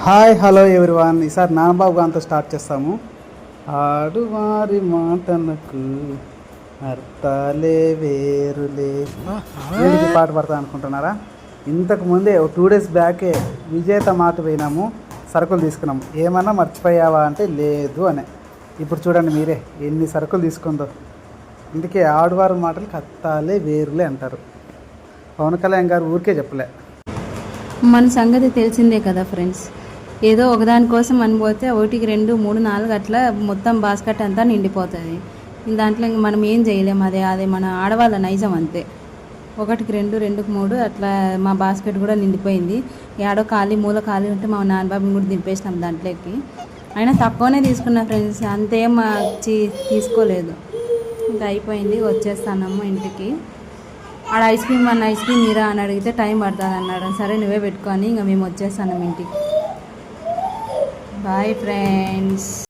Hi hello everyone. ఈసారి నాన్నబాబు గారితో start చేస్తాము. ఆడువారి మాటలకు అర్థాలే వేరులే. ఏంటి పాట పడతా అనుకుంటున్నారా? ఇంతకు ముందే 2 days బ్యాకే విజేత మాట పోయినాము, సరుకులు తీసుకున్నాము. ఏమన్నా మర్చిపోయావా అంటే లేదు అనే. ఇప్పుడు చూడండి మీరే ఎన్ని సరుకులు తీసుకుందో. అందుకే ఆడువారి మాటలకు అర్థాలే వేరులే అంటారు. పవన్ కళ్యాణ్ గారు ఊరికే చెప్పలే. మన సంగతి తెలిసిందే కదా ఫ్రెండ్స్. ఏదో ఒకదానికోసం అని పోతే 1, 2, 3, 4 అట్లా మొత్తం బాస్కెట్ అంతా నిండిపోతుంది. దాంట్లో ఇంక మనం ఏం చేయలేము. అదే మన ఆడవాళ్ళ నైజం అంతే. 1, 2, 2, 3 అట్లా మా బాస్కెట్ కూడా నిండిపోయింది. ఏడో మూల ఖాళీ ఉంటే మా నాన్నబాబుని కూడా దింపేసినాం దాంట్లోకి. అయినా తక్కువనే తీసుకున్నా ఫ్రెండ్స్, అంతేం తీసుకోలేదు. ఇంకా అయిపోయింది, వచ్చేస్తానమ్మ ఇంటికి. ఆడ ఐస్ క్రీమ్ మీరా అని అడిగితే టైం పడుతుంది అన్నాడు. సరే నువ్వే పెట్టుకొని ఇంకా మేము వచ్చేస్తాను ఇంటికి. Bye friends.